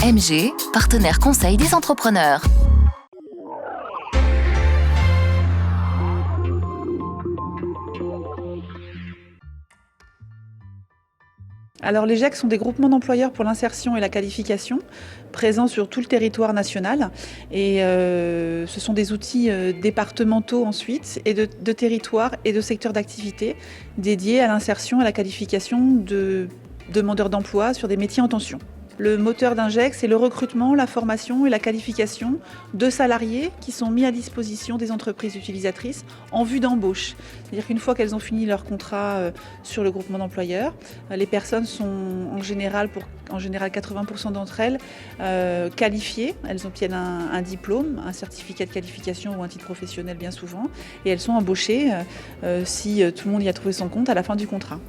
MG, partenaire conseil des entrepreneurs. Alors les GEC sont des groupements d'employeurs pour l'insertion et la qualification, présents sur tout le territoire national. Et ce sont des outils départementaux ensuite, et de territoires et de secteurs d'activité dédiés à l'insertion et à la qualification de demandeurs d'emploi sur des métiers en tension. Le moteur d'un GEC, c'est le recrutement, la formation et la qualification de salariés qui sont mis à disposition des entreprises utilisatrices en vue d'embauche. C'est-à-dire qu'une fois qu'elles ont fini leur contrat sur le groupement d'employeurs, les personnes sont en général 80% d'entre elles qualifiées. Elles obtiennent un diplôme, un certificat de qualification ou un titre professionnel bien souvent, et elles sont embauchées si tout le monde y a trouvé son compte à la fin du contrat.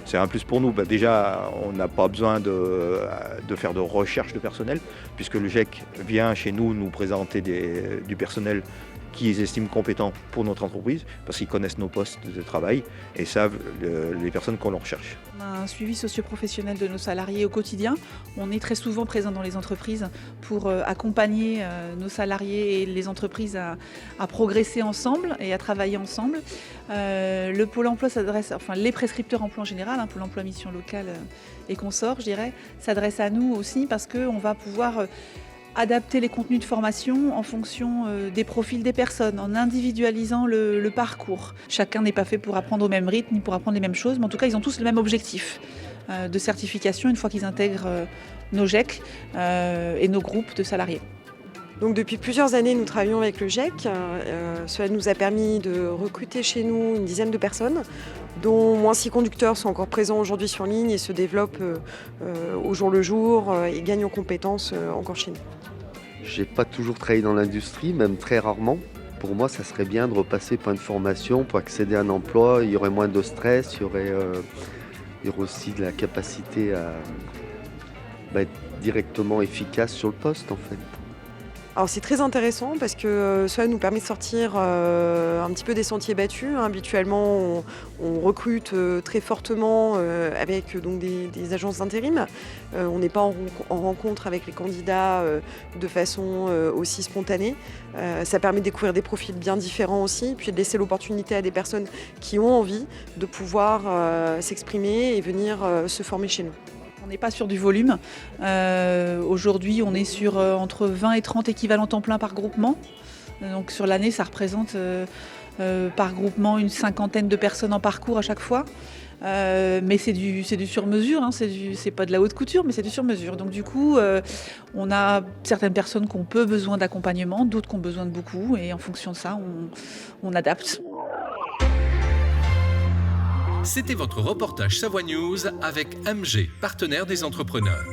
C'est un plus pour nous. Déjà, on n'a pas besoin de faire de recherche de personnel, puisque le GEC vient chez nous présenter du personnel qu'ils estiment compétents pour notre entreprise, parce qu'ils connaissent nos postes de travail et savent les personnes qu'on leur recherche. On a un suivi socio-professionnel de nos salariés au quotidien. On est très souvent présent dans les entreprises pour accompagner nos salariés et les entreprises à progresser ensemble et à travailler ensemble. Le Pôle emploi les prescripteurs emploi en général, Pôle emploi mission locale et consorts, je dirais, s'adressent à nous aussi parce qu'on va pouvoir adapter les contenus de formation en fonction des profils des personnes, en individualisant le parcours. Chacun n'est pas fait pour apprendre au même rythme, ni pour apprendre les mêmes choses, mais en tout cas, ils ont tous le même objectif de certification une fois qu'ils intègrent nos GEC et nos groupes de salariés. Donc depuis plusieurs années, nous travaillons avec le GEC. Cela nous a permis de recruter chez nous une dizaine de personnes, dont moins 6 conducteurs sont encore présents aujourd'hui sur ligne et se développent au jour le jour et gagnent en compétences encore chez nous. J'ai pas toujours travaillé dans l'industrie, même très rarement. Pour moi, ça serait bien de repasser par une formation pour accéder à un emploi. Il y aurait moins de stress, il y aurait aussi de la capacité à être directement efficace sur le poste en fait. Alors c'est très intéressant parce que cela nous permet de sortir un petit peu des sentiers battus. Habituellement, on recrute très fortement avec donc des agences d'intérim. On n'est pas en rencontre avec les candidats de façon aussi spontanée. Ça permet de découvrir des profils bien différents aussi, puis de laisser l'opportunité à des personnes qui ont envie de pouvoir s'exprimer et venir se former chez nous. On n'est pas sur du volume. Aujourd'hui, on est sur entre 20 et 30 équivalents temps plein par groupement. Donc sur l'année, ça représente par groupement une 50aine de personnes en parcours à chaque fois. Mais c'est du sur-mesure, c'est pas de la haute couture, mais c'est du sur-mesure. Donc du coup, on a certaines personnes qui ont peu besoin d'accompagnement, d'autres qui ont besoin de beaucoup, et en fonction de ça, on adapte. C'était votre reportage Savoie News avec MG, partenaire des entrepreneurs.